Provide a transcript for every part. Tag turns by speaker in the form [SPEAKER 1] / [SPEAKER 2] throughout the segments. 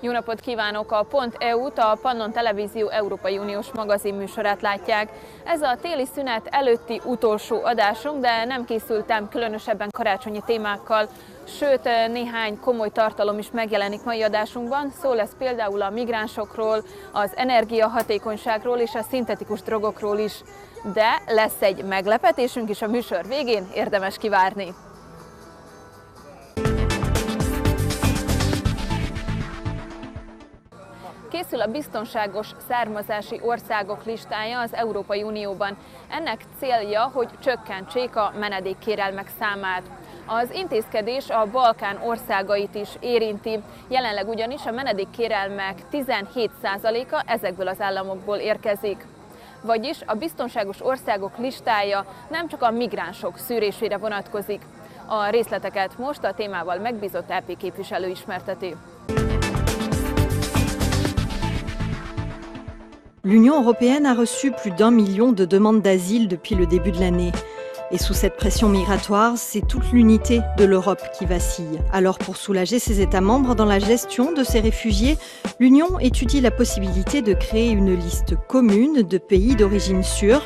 [SPEAKER 1] Jó napot kívánok! A .eu-t, a Pannon Televízió Európai Uniós magazinműsorát látják. Ez a téli szünet előtti utolsó adásunk, de nem készültem különösebben karácsonyi témákkal, sőt néhány komoly tartalom is megjelenik mai adásunkban. Szó lesz például a migránsokról, az energiahatékonyságról és a szintetikus drogokról is. De lesz egy meglepetésünk is a műsor végén, érdemes kivárni. Készül a biztonságos származási országok listája az Európai Unióban. Ennek célja, hogy csökkentsék a menedékkérelmek számát. Az intézkedés a Balkán országait is érinti. Jelenleg ugyanis a menedékkérelmek 17%-a ezekből az államokból érkezik. Vagyis a biztonságos országok listája nem csak a migránsok szűrésére vonatkozik. A részleteket most a témával megbízott EP képviselő ismerteti.
[SPEAKER 2] L'Union européenne a reçu plus d'1 million de demandes d'asile depuis le début de l'année. Et sous cette pression migratoire, c'est toute l'unité de l'Europe qui vacille. Alors pour soulager ses États membres dans la gestion de ces réfugiés, l'Union étudie la possibilité de créer une liste commune de pays d'origine sûre.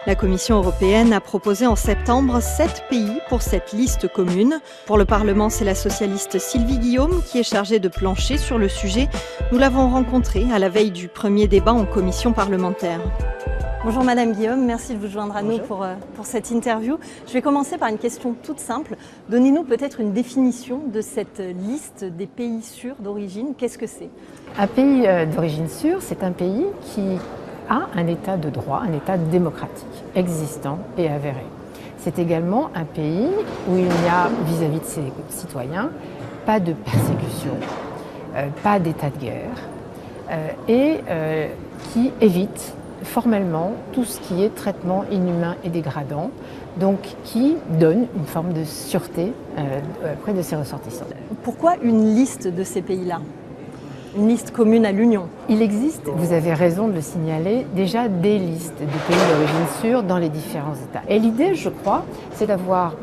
[SPEAKER 2] La Commission européenne a proposé en septembre 7 pays pour cette liste commune. Pour le Parlement, c'est la socialiste Sylvie Guillaume qui est chargée de plancher sur le sujet. Nous l'avons rencontrée à la veille du premier débat en commission parlementaire. Bonjour Madame Guillaume, merci de vous joindre à nous pour cette interview. Je vais commencer par une question toute simple. Donnez-nous peut-être une définition de cette liste des pays sûrs d'origine. Qu'est-ce que c'est ?
[SPEAKER 3] Un pays d'origine sûre, c'est un pays qui a un état de droit, un état démocratique, existant et avéré. C'est également un pays où il n'y a vis-à-vis de ses citoyens pas de persécution, pas d'état de guerre et qui évite formellement tout ce qui est traitement inhumain et dégradant, donc qui donne une forme de sûreté auprès de ses ressortissants.
[SPEAKER 2] Pourquoi une liste de ces pays-là ? Une liste commune à l'Union.
[SPEAKER 3] Il existe, vous avez raison de le signaler, déjà des listes de pays d'origine sûre dans les différents États. Et l'idée, je crois, c'est d'avoir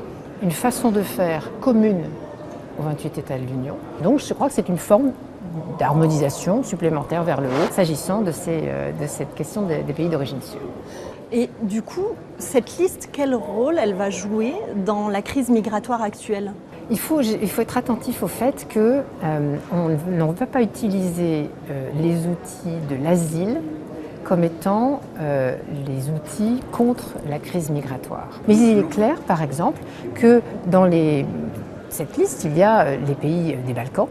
[SPEAKER 3] une façon de faire commune aux 28 États de l'Union. Donc je crois que c'est une forme d'harmonisation supplémentaire vers le haut, s'agissant de cette question des pays d'origine sûre.
[SPEAKER 2] Et du coup, cette liste, quel rôle elle va jouer dans la crise migratoire actuelle ?
[SPEAKER 3] Il faut être attentif au fait qu'on ne va pas utiliser les outils de l'asile comme étant les outils contre la crise migratoire. Mais il est clair, par exemple, que dans cette liste, il y a les pays des Balkans,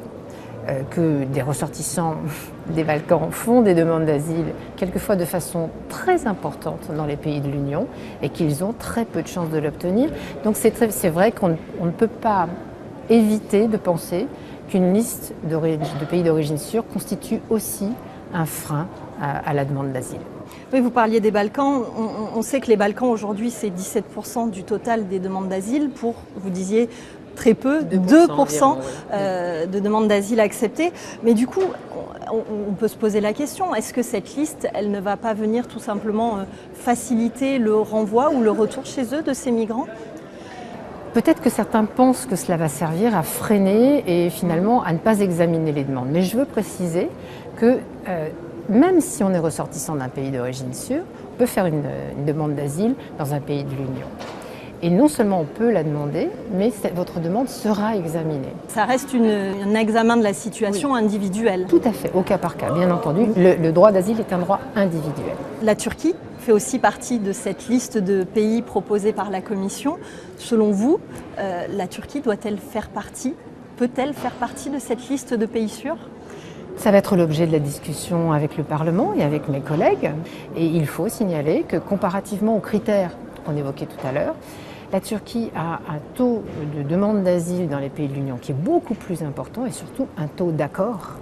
[SPEAKER 3] que des ressortissants des Balkans font des demandes d'asile, quelquefois de façon très importante dans les pays de l'Union, et qu'ils ont très peu de chances de l'obtenir. Donc c'est vrai qu'on ne peut pas éviter de penser qu'une liste de pays d'origine sûre constitue aussi un frein à la demande d'asile.
[SPEAKER 2] Oui, vous parliez des Balkans. On sait que les Balkans aujourd'hui, c'est 17% du total des demandes d'asile pour, vous disiez, très peu, 2% de demandes d'asile acceptées. Mais du coup, on peut se poser la question, est-ce que cette liste, elle ne va pas venir tout simplement faciliter le renvoi ou le retour chez eux de ces migrants ?
[SPEAKER 3] Peut-être que certains pensent que cela va servir à freiner et finalement à ne pas examiner les demandes. Mais je veux préciser que même si on est ressortissant d'un pays d'origine sûre, on peut faire une demande d'asile dans un pays de l'Union. Et non seulement on peut la demander, mais votre demande sera examinée.
[SPEAKER 2] Ça reste un examen de la situation individuelle.
[SPEAKER 3] Tout à fait, au cas par cas, bien entendu. Le droit d'asile est un droit individuel.
[SPEAKER 2] La Turquie fait aussi partie de cette liste de pays proposés par la Commission. Selon vous, la Turquie doit-elle faire partie, peut-elle faire partie de cette liste de pays sûrs ?
[SPEAKER 3] Ça va être l'objet de la discussion avec le Parlement et avec mes collègues. Et il faut signaler que comparativement aux critères qu'on évoquait tout à l'heure, la Turquie a un taux de demande d'asile dans les pays de l'Union qui est beaucoup plus important et surtout un taux d'accord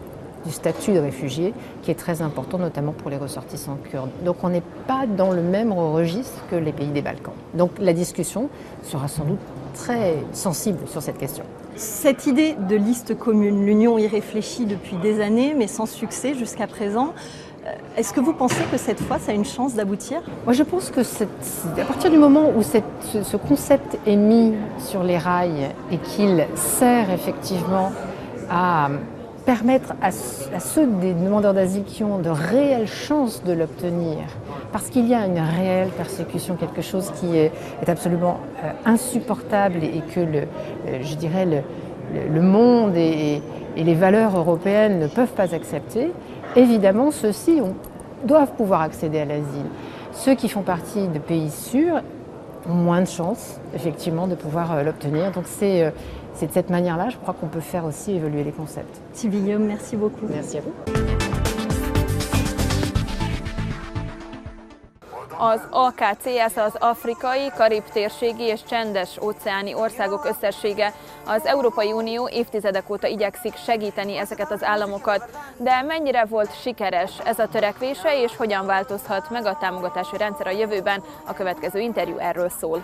[SPEAKER 3] du statut de réfugié qui est très important, notamment pour les ressortissants kurdes. Donc on n'est pas dans le même registre que les pays des Balkans. Donc la discussion sera sans doute très sensible sur cette question.
[SPEAKER 2] Cette idée de liste commune, l'Union y réfléchit depuis des années, mais sans succès jusqu'à présent. Est-ce que vous pensez que cette fois, ça a une chance d'aboutir ?
[SPEAKER 3] Moi, je pense que à partir du moment où ce concept est mis sur les rails et qu'il sert effectivement à permettre à ceux des demandeurs d'asile qui ont de réelles chances de l'obtenir, parce qu'il y a une réelle persécution, quelque chose qui est absolument insupportable et que je dirais le monde et les valeurs européennes ne peuvent pas accepter, évidemment ceux-ci doivent pouvoir accéder à l'asile. Ceux qui font partie de pays sûrs ont moins de chances, effectivement, de pouvoir l'obtenir. Donc c'est de cette manière-là, je crois qu'on peut faire aussi évoluer les concepts.
[SPEAKER 2] Sylvie Guillaume, merci beaucoup.
[SPEAKER 3] Merci à vous.
[SPEAKER 1] Az AKC, ez az afrikai, karib-térségi és csendes-óceáni országok összessége. Az Európai Unió évtizedek óta igyekszik segíteni ezeket az államokat, de mennyire volt sikeres ez a törekvése, és hogyan változhat meg a támogatási rendszer a jövőben? A következő interjú erről szól.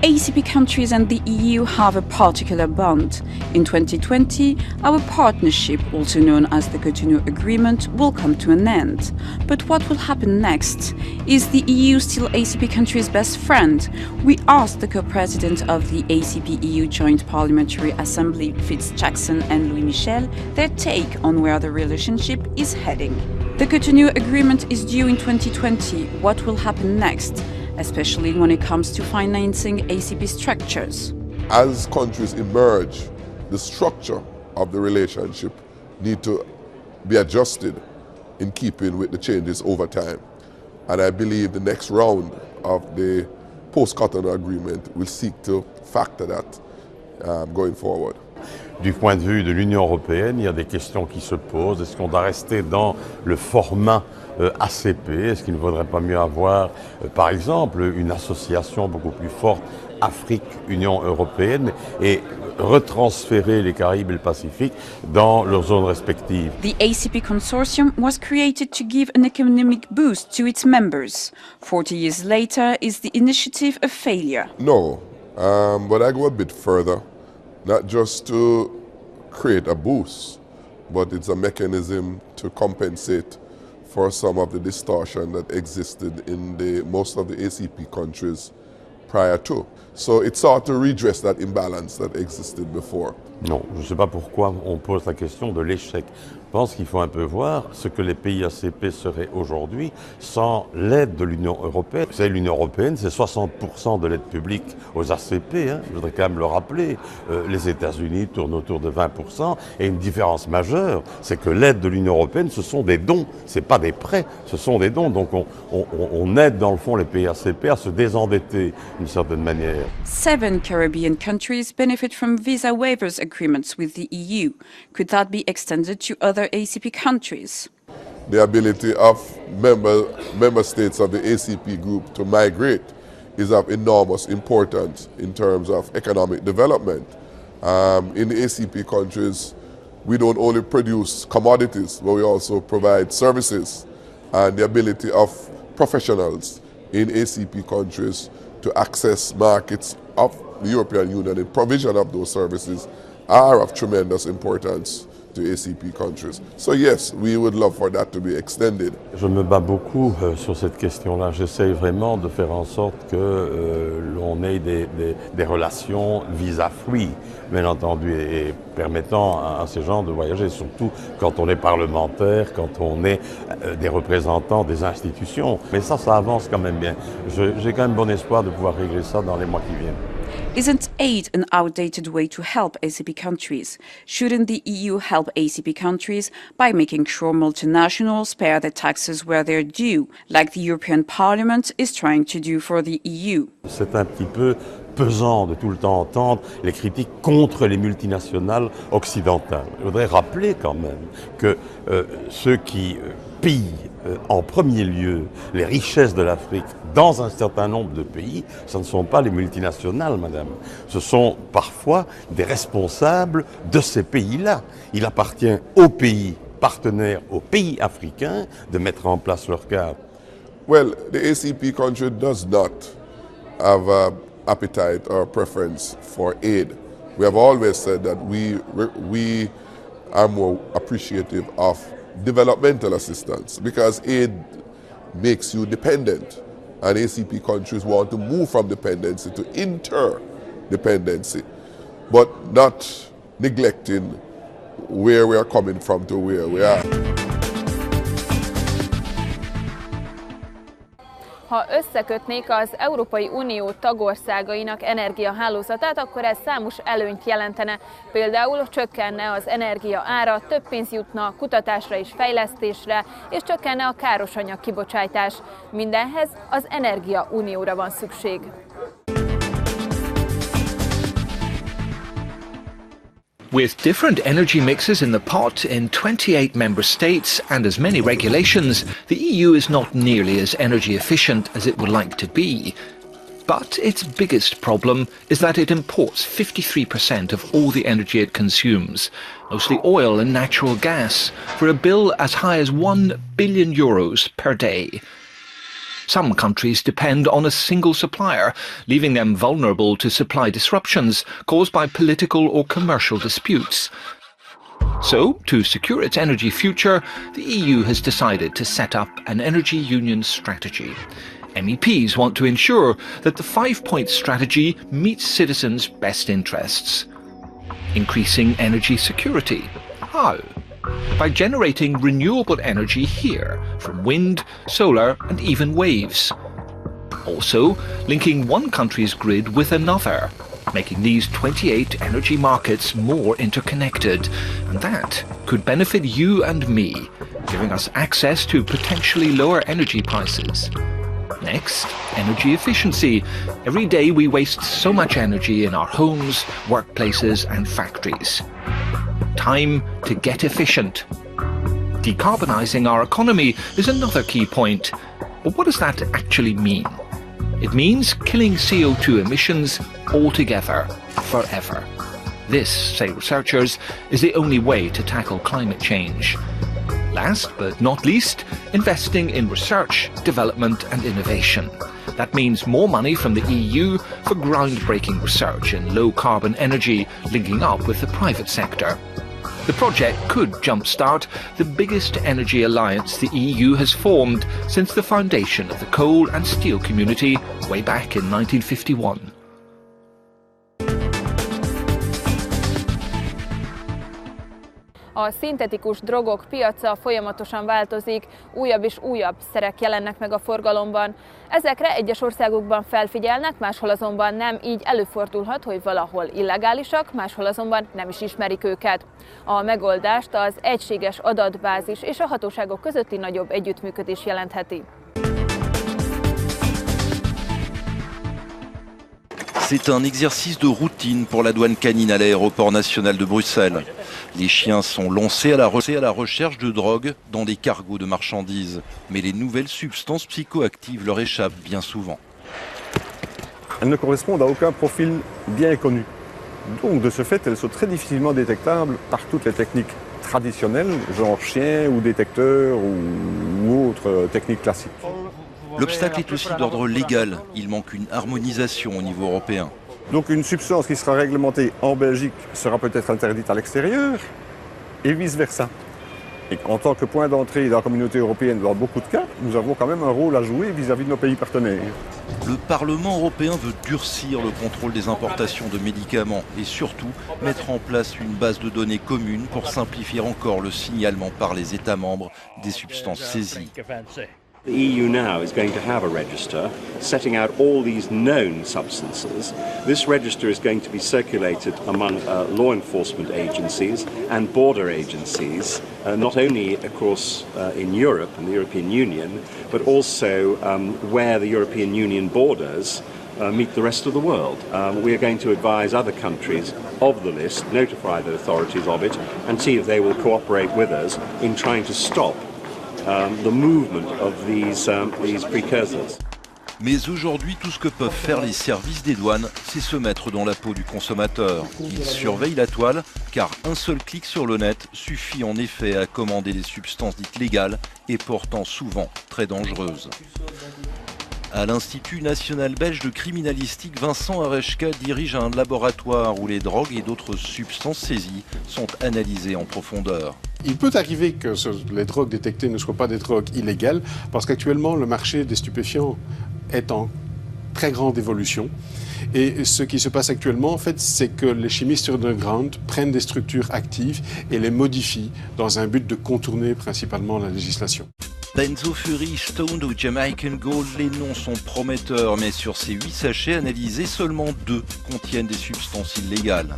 [SPEAKER 4] ACP countries and the EU have a particular bond. In 2020, our partnership, also known as the Cotonou Agreement, will come to an end. But what will happen next? Is the EU still ACP countries' best friend? We asked the co-president of the ACP-EU Joint Parliamentary Assembly, Fitz Jackson and Louis Michel, their take on where the relationship is heading. The Cotonou Agreement is due in 2020. What will happen next? Especially when it comes to financing ACP structures.
[SPEAKER 5] As countries emerge, the structure of the relationship need to be adjusted in keeping with the changes over time. And I believe the next round of the post-Cotonou agreement will seek to factor that going forward.
[SPEAKER 6] Du point de vue de l'Union européenne, il y a des questions qui se posent. Est-ce qu'on doit rester dans le format ACP? Est-ce qu'il ne vaudrait pas mieux avoir, par exemple, une association beaucoup plus forte Afrique-Union européenne et retransférer les Caraïbes et le Pacifique dans leurs zones respectives?
[SPEAKER 4] The ACP consortium was created to give an economic boost to its members. 40 years later, is the initiative a failure?
[SPEAKER 5] No, but I go a bit further. Not just to create a boost, but it's a mechanism to compensate for some of the distortion that existed in most of the ACP countries prior to. So it sought to redress that imbalance that existed before.
[SPEAKER 6] Non, je ne sais pas pourquoi on pose la question de l'échec. Je pense qu'il faut un peu voir ce que les pays ACP seraient aujourd'hui sans l'aide de l'Union européenne. Vous savez, l'Union européenne, c'est 60% de l'aide publique aux ACP. Je voudrais quand même le rappeler. Les États-Unis tournent autour de 20%. Et une différence majeure, c'est que l'aide de l'Union européenne, ce sont des dons. Ce n'est pas des prêts, ce sont des dons. Donc on aide dans le fond les pays ACP à se désendetter d'une certaine manière.
[SPEAKER 4] 7 Caribbean countries benefit from visa waivers agreements with the EU. Could that be extended to other ACP countries?
[SPEAKER 5] The ability of member states of the ACP group to migrate is of enormous importance in terms of economic development. In the ACP countries, we don't only produce commodities, but we also provide services, and the ability of professionals in ACP countries to access markets of the European Union in provision of those services are of tremendous importance to ACP countries. So yes, we would love for that to be extended.
[SPEAKER 6] Je me bats beaucoup sur cette question-là. J'essaye vraiment de faire en sorte que l'on ait des relations visa-free, bien entendu, et permettant à ces gens de voyager, surtout quand on est parlementaire, quand on est des représentants des institutions. Mais ça avance quand même bien. J'ai quand même bon espoir de pouvoir régler ça dans les mois qui viennent.
[SPEAKER 4] Isn't aid an outdated way to help ACP countries? Shouldn't the EU help ACP countries by making sure multinationals pay their taxes where they're due, like the European Parliament is trying to do for the EU?
[SPEAKER 6] C'est un petit peu pesant de tout le temps entendre les critiques contre les multinationales occidentales. Je voudrais rappeler quand même que ceux qui pillent en premier lieu les richesses de l'Afrique dans un certain nombre de pays, ce ne sont pas les multinationales, madame. Ce sont parfois des responsables de ces pays-là. Il appartient aux pays partenaires, aux pays africains, de mettre en place leur cadre.
[SPEAKER 5] Well, the ACP country does not have an appetite or preference for aid. We have always said that we are more appreciative of developmental assistance because aid makes you dependent, and ACP countries want to move from dependency to interdependency. but not neglecting where we are coming from to where we are.
[SPEAKER 1] Ha összekötnék az Európai Unió tagországainak energiahálózatát, akkor ez számos előnyt jelentene. Például csökkenne az energia ára, több pénz jutna kutatásra és fejlesztésre, és csökkenne a károsanyag kibocsátás. Mindenhez az energiaunióra van szükség.
[SPEAKER 7] With different energy mixes in the pot in 28 member states and as many regulations, the EU is not nearly as energy efficient as it would like to be. But its biggest problem is that it imports 53% of all the energy it consumes, mostly oil and natural gas, for a bill as high as €1 billion per day. Some countries depend on a single supplier, leaving them vulnerable to supply disruptions caused by political or commercial disputes. So, to secure its energy future, the EU has decided to set up an energy union strategy. MEPs want to ensure that the 5-point strategy meets citizens' best interests. Increasing energy security. How? By generating renewable energy here, from wind, solar and even waves. Also, linking one country's grid with another, making these 28 energy markets more interconnected. And that could benefit you and me, giving us access to potentially lower energy prices. Next, energy efficiency. Every day we waste so much energy in our homes, workplaces and factories. Time to get efficient. Decarbonising our economy is another key point. But what does that actually mean? It means killing CO2 emissions altogether, forever. This, say researchers, is the only way to tackle climate change. Last but not least, investing in research, development and innovation. That means more money from the EU for groundbreaking research in low-carbon energy, linking up with the private sector. The project could jumpstart the biggest energy alliance the EU has formed since the foundation of the coal and steel community way back in 1951.
[SPEAKER 1] A szintetikus drogok piaca folyamatosan változik, újabb és újabb szerek jelennek meg a forgalomban. Ezekre egyes országokban felfigyelnek, máshol azonban nem, így előfordulhat, hogy valahol illegálisak, máshol azonban nem is ismerik őket. A megoldást az egységes adatbázis és a hatóságok közötti nagyobb együttműködés jelentheti.
[SPEAKER 8] C'est un exercice de routine pour la douane canine à l'aéroport national de Bruxelles. Les chiens sont lancés à la recherche de drogue dans des cargos de marchandises. Mais les nouvelles substances psychoactives leur échappent bien souvent.
[SPEAKER 9] Elles ne correspondent à aucun profil bien connu. Donc de ce fait, elles sont très difficilement détectables par toutes les techniques traditionnelles, genre chien ou détecteur ou autres techniques classiques.
[SPEAKER 8] L'obstacle est aussi d'ordre légal. Il manque une harmonisation au niveau européen.
[SPEAKER 9] Donc une substance qui sera réglementée en Belgique sera peut-être interdite à l'extérieur et vice-versa. Et en tant que point d'entrée dans la communauté européenne, dans beaucoup de cas, nous avons quand même un rôle à jouer vis-à-vis de nos pays partenaires.
[SPEAKER 8] Le Parlement européen veut durcir le contrôle des importations de médicaments et surtout mettre en place une base de données commune pour simplifier encore le signalement par les États membres des substances saisies.
[SPEAKER 10] The EU now is going to have a register setting out all these known substances. This register is going to be circulated among law enforcement agencies and border agencies, not only across in Europe and the European Union, but also where the European Union borders meet the rest of the world. We are going to advise other countries of the list, notify the authorities of it, and see if they will cooperate with us in trying to stop the movement of these precursors.
[SPEAKER 8] Mais aujourd'hui, tout ce que peuvent faire les services des douanes, c'est se mettre dans la peau du consommateur. Ils surveillent la toile, car un seul clic sur le net suffit en effet à commander des substances dites légales et pourtant souvent très dangereuses. À l'Institut national belge de criminalistique, Vincent Areshka dirige un laboratoire où les drogues et d'autres substances saisies sont analysées en profondeur.
[SPEAKER 11] Il peut arriver que les drogues détectées ne soient pas des drogues illégales, parce qu'actuellement le marché des stupéfiants est en très grande évolution. Et ce qui se passe actuellement, en fait, c'est que les chimistes underground prennent des structures actives et les modifient dans un but de contourner principalement la législation.
[SPEAKER 8] Benzo Fury, Stoned ou Jamaican Gold, les noms sont prometteurs, mais sur ces 8 sachets analysés, seulement 2 contiennent des substances illégales.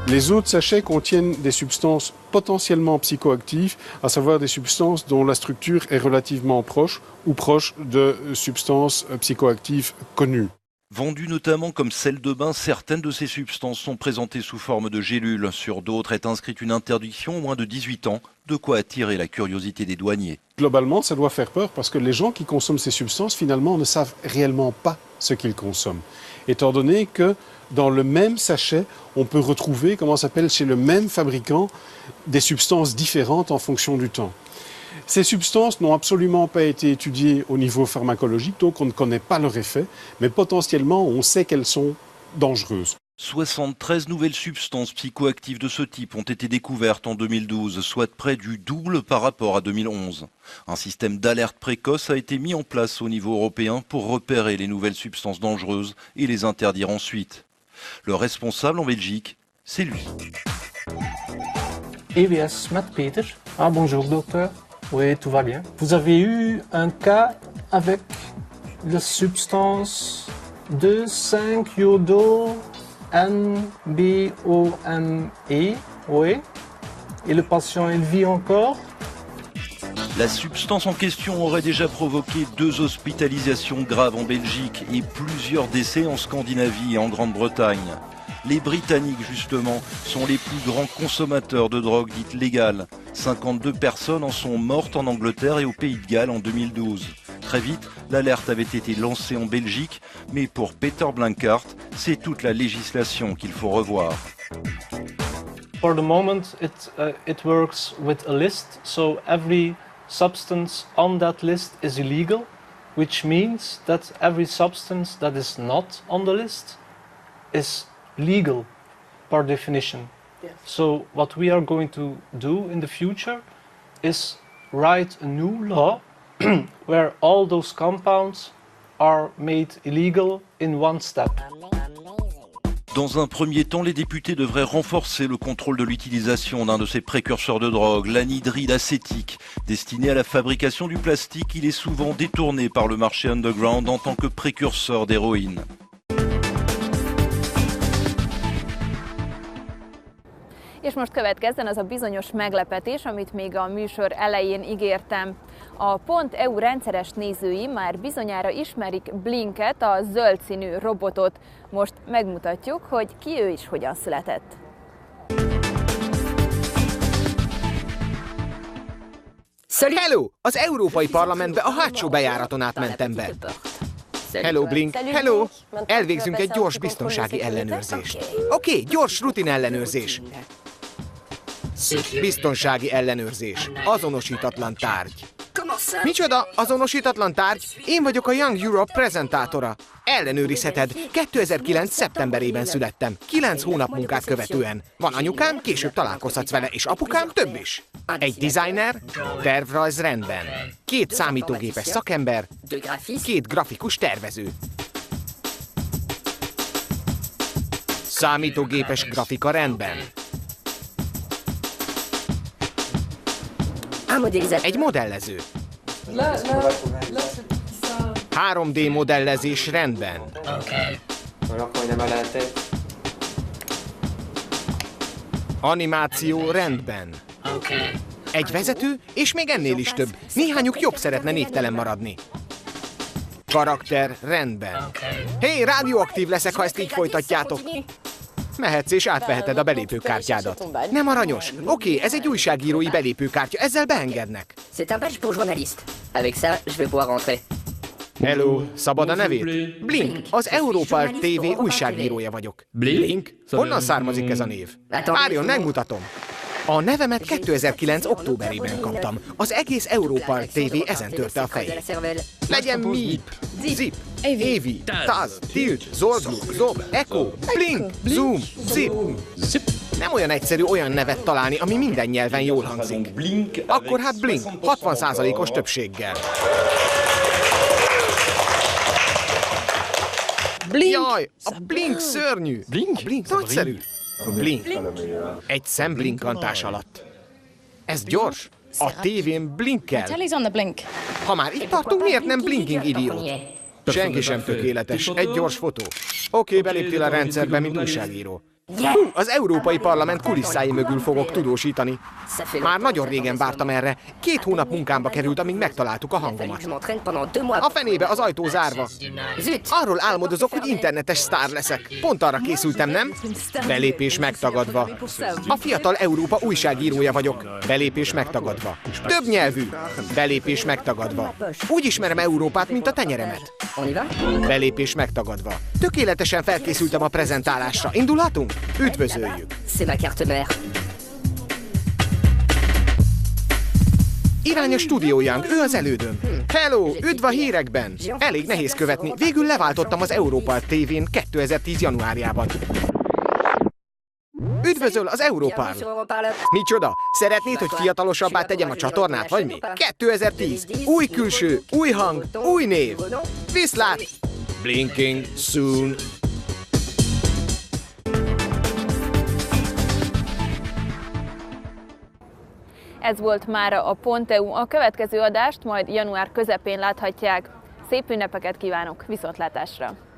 [SPEAKER 11] Les autres sachets contiennent des substances potentiellement psychoactives, à savoir des substances dont la structure est relativement proche ou proche de substances psychoactives connues.
[SPEAKER 8] Vendues notamment comme sel de bain, certaines de ces substances sont présentées sous forme de gélules. Sur d'autres est inscrite une interdiction au moins de 18 ans, de quoi attirer la curiosité des douaniers.
[SPEAKER 11] Globalement, ça doit faire peur parce que les gens qui consomment ces substances, finalement, ne savent réellement pas ce qu'ils consomment. Étant donné que dans le même sachet, on peut retrouver, comment ça s'appelle, chez le même fabricant, des substances différentes en fonction du temps. Ces substances n'ont absolument pas été étudiées au niveau pharmacologique, donc on ne connaît pas leur effet, mais potentiellement on sait qu'elles sont dangereuses.
[SPEAKER 8] 73 nouvelles substances psychoactives de ce type ont été découvertes en 2012, soit près du double par rapport à 2011. Un système d'alerte précoce a été mis en place au niveau européen pour repérer les nouvelles substances dangereuses et les interdire ensuite. Le responsable en Belgique, c'est lui.
[SPEAKER 12] EWS met Peter. Ah bonjour docteur. Oui, tout va bien. Vous avez eu un cas avec la substance 2,5-iodo-NBOME, oui. Et le patient, il vit encore?
[SPEAKER 8] La substance en question aurait déjà provoqué 2 hospitalisations graves en Belgique et plusieurs décès en Scandinavie et en Grande-Bretagne. Les Britanniques, justement, sont les plus grands consommateurs de drogue dites légales. 52 personnes en sont mortes en Angleterre et au Pays de Galles en 2012. Très vite, l'alerte avait été lancée en Belgique, mais pour Peter Blankaert, c'est toute la législation qu'il faut revoir.
[SPEAKER 12] For the moment, it works with a list, so every substance on that list is illegal, which means that every substance that is not on the list is legal par definition. Yes. So what we are going to do in the future is write a new law where all those compounds are made illegal in one step.
[SPEAKER 8] Dans un premier temps, les députés devraient renforcer le contrôle de l'utilisation d'un de ces précurseurs de drogue, l'anhydride acétique. Destiné à la fabrication du plastique, il est souvent détourné par le marché underground en tant que précurseur d'héroïne.
[SPEAKER 1] És most következzen az a bizonyos meglepetés, amit még a műsor elején ígértem. A .eu rendszeres nézői már bizonyára ismerik Blinket, a zöld színű robotot. Most megmutatjuk, hogy ki ő is hogyan született.
[SPEAKER 13] Hello! Az Európai Parlamentbe a hátsó bejáraton át mentem be. Hello, Blink. Hello! Elvégzünk egy gyors biztonsági ellenőrzést. Oké, gyors rutin ellenőrzés. Biztonsági ellenőrzés. Azonosítatlan tárgy. Micsoda azonosítatlan tárgy? Én vagyok a Young Europe prezentátora. Ellenőrizheted. 2009. szeptemberében születtem. 9 hónap munkát követően. Van anyukám, később találkozhatsz vele, és apukám több is. Egy designer, tervrajz rendben. 2 számítógépes szakember, 2 grafikus tervező. Számítógépes grafika rendben. Egy modellező. 3D modellezés rendben. Animáció rendben. Egy vezető, és még ennél is több. Néhányuk jobb szeretne névtelen maradni. Karakter rendben. Hé, radioaktív leszek, ha ezt így folytatjátok. Mehetsz és átveheted a belépőkártyádat. Nem aranyos? Oké, ez egy újságírói belépőkártya, ezzel beengednek.
[SPEAKER 14] C'est un badge pour journaliste. Avec ça, je vais pouvoir rentrer.
[SPEAKER 13] Hello, szabad a nevét? Blink, az Európa TV újságírója vagyok. Blink? Honnan származik ez a név? Várjon, megmutatom. A nevemet 2009. októberében kaptam. Az egész Európa TV ezen törte a fejét. Legyen Meep, Zip, Évi, Taz, Tilt, Zorzlu, Zob, Echo, Blink, Zoom, Zip. Nem olyan egyszerű olyan nevet találni, ami minden nyelven jól hangzik. Akkor hát Blink, 60%-os többséggel. Blink! Jaj, a Blink szörnyű! Blink nagyszerű! Blink. Egy szemblinkantás alatt. Ez gyors. A tévén blinkel. Ha már itt tartunk, miért nem blinking idiót? Senki sem tökéletes. Egy gyors fotó. Oké, beléptél a rendszerbe, mint újságíró. Hú, az Európai Parlament kulisszái mögül fogok tudósítani. Már nagyon régen vártam erre. 2 hónap munkámba került, amíg megtaláltuk a hangomat. A fenébe, az ajtó zárva. Arról álmodozok, hogy internetes sztár leszek. Pont arra készültem, nem? Belépés megtagadva. A fiatal Európa újságírója vagyok. Belépés megtagadva. Több nyelvű. Belépés megtagadva. Úgy ismerem Európát, mint a tenyeremet. Belépés megtagadva. Tökéletesen felkészültem a prezentálásra. Indulhatunk? Üdvözöljük! Irány a stúdiójánk, ő az elődöm. Hello, üdv a hírekben! Elég nehéz követni, végül leváltottam az Európa TV-n 2010. januárjában. Üdvözöl az Európál! Micsoda? Szeretnéd, hogy fiatalosabbá tegyem a csatornát, vagy mi? 2010. Új külső, új hang, új név. Viszlát! Blinking soon.
[SPEAKER 1] Ez volt mára a Ponteu, a következő adást majd január közepén láthatják. Szép ünnepeket kívánok, viszontlátásra!